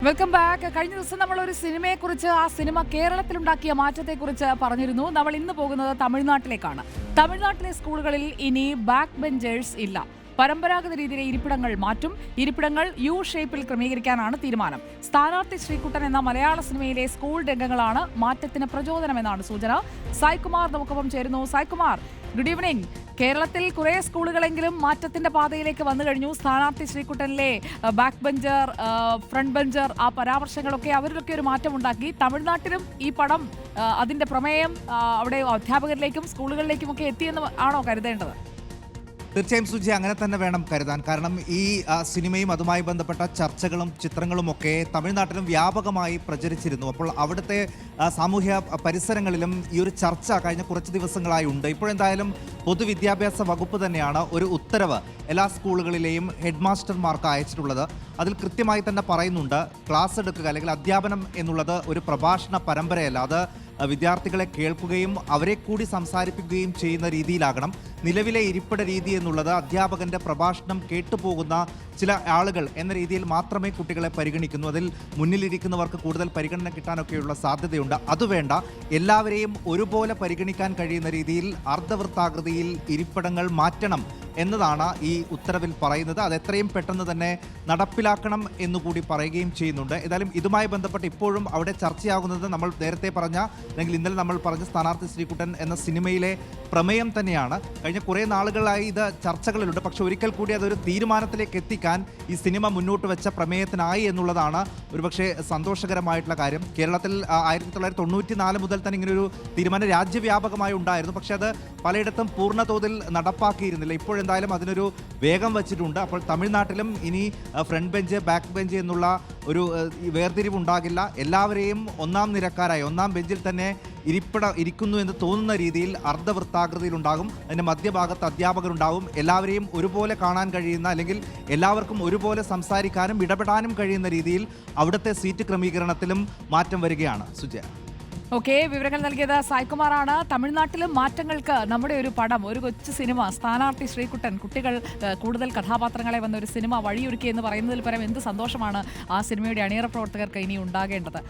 Welcome back. കഴിഞ്ഞ ദിവസം നമ്മൾ ഒരു സിനിമയെക്കുറിച്ച്, ആ സിനിമ കേരളത്തിലുണ്ടാക്കിയ മാറ്റത്തെക്കുറിച്ച് പറഞ്ഞിരുന്നു. നമ്മൾ ഇന്ന് പോകുന്നത് തമിഴ്നാട്ടിലേക്കാണ്. തമിഴ്നാട്ടിലെ സ്കൂളുകളിൽ ഇനി ബാക്ക് ബെഞ്ചേഴ്സ് ഇല്ല. പരമ്പരാഗത രീതിയിലെ ഇരിപ്പിടങ്ങൾ മാറ്റും. ഇരിപ്പിടങ്ങൾ യു ഷേപ്പിൽ ക്രമീകരിക്കാനാണ് തീരുമാനം. സ്ഥാനാർത്ഥി ശ്രീകുട്ടൻ എന്ന മലയാള സിനിമയിലെ സ്കൂൾ രംഗങ്ങളാണ് മാറ്റത്തിന് പ്രചോദനമെന്നാണ് സൂചന. സായ്കുമാർ നമുക്കൊപ്പം ചേരുന്നു. Saikumar, good evening. കേരളത്തിൽ കുറേ സ്കൂളുകളെങ്കിലും മാറ്റത്തിന്റെ പാതയിലേക്ക് വന്നു കഴിഞ്ഞു. സ്ഥാനാർത്ഥി ശ്രീകുട്ടനിലെ ബാക്ക് ബെഞ്ചർ, ഫ്രണ്ട് ബെഞ്ചർ, ആ പരാമർശങ്ങളൊക്കെ അവരിലൊക്കെ ഒരു മാറ്റം ഉണ്ടാക്കി. തമിഴ്നാട്ടിലും ഈ പടം, അതിന്റെ പ്രമേയം അവിടെ അധ്യാപകരിലേക്കും സ്കൂളുകളിലേക്കും ഒക്കെ എത്തിയെന്ന് ആണോ കരുതേണ്ടത്? തീർച്ചയായും സുജി, അങ്ങനെ തന്നെ വേണം കരുതാൻ. കാരണം ഈ സിനിമയും അതുമായി ബന്ധപ്പെട്ട ചർച്ചകളും ചിത്രങ്ങളുമൊക്കെ തമിഴ്നാട്ടിലും വ്യാപകമായി പ്രചരിച്ചിരുന്നു. അപ്പോൾ അവിടുത്തെ സാമൂഹ്യ പരിസരങ്ങളിലും ഈ ഒരു ചർച്ച കഴിഞ്ഞ കുറച്ച് ദിവസങ്ങളായി ഉണ്ട്. ഇപ്പോഴെന്തായാലും പൊതുവിദ്യാഭ്യാസ വകുപ്പ് തന്നെയാണ് ഒരു ഉത്തരവ് എല്ലാ സ്കൂളുകളിലെയും ഹെഡ് മാസ്റ്റർമാർക്ക് അയച്ചിട്ടുള്ളത്. അതിൽ കൃത്യമായി തന്നെ പറയുന്നുണ്ട്, ക്ലാസ് എടുക്കുക അല്ലെങ്കിൽ അധ്യാപനം എന്നുള്ളത് ഒരു പ്രഭാഷണ പരമ്പരയല്ല. അത് വിദ്യാർത്ഥികളെ കേൾക്കുകയും അവരെ കൂടി സംസാരിപ്പിക്കുകയും ചെയ്യുന്ന രീതിയിലാകണം. നിലവിലെ ഇരിപ്പിട രീതി എന്നുള്ളത് അധ്യാപകന്റെ പ്രഭാഷണം കേട്ടുപോകുന്ന ചില ആളുകൾ എന്ന രീതിയിൽ മാത്രമേ കുട്ടികളെ പരിഗണിക്കുന്നു. അതിൽ മുന്നിലിരിക്കുന്നവർക്ക് കൂടുതൽ പരിഗണന കിട്ടാനൊക്കെയുള്ള സാധ്യതയുണ്ട്. അതുവേണ്ട, എല്ലാവരെയും ഒരുപോലെ പരിഗണിക്കാൻ കഴിയുന്ന രീതിയിൽ അർദ്ധവൃത്താകൃതിയിൽ ഇരിപ്പിടങ്ങൾ മാറ്റണം എന്നതാണ് ഈ ഉത്തരവിൽ പറയുന്നത്. അത് എത്രയും പെട്ടെന്ന് തന്നെ നടപ്പിലാക്കണം എന്നുകൂടി പറയുകയും ചെയ്യുന്നുണ്ട്. ഏതായാലും ഇതുമായി ബന്ധപ്പെട്ട് ഇപ്പോഴും അവിടെ ചർച്ചയാകുന്നത് നമ്മൾ നേരത്തെ പറഞ്ഞ, അല്ലെങ്കിൽ ഇന്നലെ നമ്മൾ പറഞ്ഞ സ്ഥാനാർത്ഥി ശ്രീകുട്ടൻ എന്ന സിനിമയിലെ പ്രമേയം തന്നെയാണ്. കഴിഞ്ഞ കുറേ നാളുകളായി ഇത് ചർച്ചകളിലുണ്ട്. പക്ഷെ ഒരിക്കൽ കൂടി അതൊരു തീരുമാനത്തിലേക്ക് എത്തിക്കാൻ ഈ സിനിമ മുന്നോട്ട് വെച്ച പ്രമേയത്തിനായി എന്നുള്ളതാണ് ഒരുപക്ഷെ സന്തോഷകരമായിട്ടുള്ള കാര്യം. കേരളത്തിൽ 1994 മുതൽ തന്നെ ഇങ്ങനൊരു തീരുമാനം രാജ്യവ്യാപകമായി ഉണ്ടായിരുന്നു. പക്ഷെ അത് പലയിടത്തും പൂർണ്ണതോതിൽ നടപ്പാക്കിയിരുന്നില്ല. ഇപ്പോഴെന്തായാലും അതിനൊരു വേഗം വച്ചിട്ടുണ്ട്. അപ്പോൾ തമിഴ്നാട്ടിലും ഇനി ഫ്രണ്ട് ബെഞ്ച്, ബാക്ക് ബെഞ്ച് എന്നുള്ള ഒരു വേർതിരിവുണ്ടാകില്ല. എല്ലാവരെയും ഒന്നാം നിരക്കാരായി, ഒന്നാം ബെഞ്ചിൽ തന്നെ ഇരിക്കുന്നു എന്ന് തോന്നുന്ന രീതിയിൽ അർദ്ധവൃത്താകൃതിയിൽ ഉണ്ടാകും. അതിൻ്റെ മധ്യഭാഗത്ത് അധ്യാപകരുണ്ടാകും. എല്ലാവരെയും ഒരുപോലെ കാണാൻ കഴിയുന്ന, അല്ലെങ്കിൽ എല്ലാവർക്കും ഒരുപോലെ സംസാരിക്കാനും ഇടപെടാനും കഴിയുന്ന രീതിയിൽ അവിടുത്തെ സീറ്റ് ക്രമീകരണത്തിലും മാറ്റം വരികയാണ്. സുജയ, ഓക്കെ, വിവരങ്ങൾ നൽകിയത് സായ്കുമാറാണ്. തമിഴ്നാട്ടിലും മാറ്റങ്ങൾക്ക് നമ്മുടെ ഒരു പടം, ഒരു കൊച്ചു സിനിമ, സ്ഥാനാർത്ഥി ശ്രീകുട്ടൻ, കുട്ടികൾ കൂടുതൽ കഥാപാത്രങ്ങളെ വന്ന ഒരു സിനിമ വഴിയൊരുക്കി എന്ന് പറയുന്നതിൽ പരം എന്ത് സന്തോഷമാണ് ആ സിനിമയുടെ അണിയറ പ്രവർത്തകർക്ക് ഇനി ഉണ്ടാകേണ്ടത്.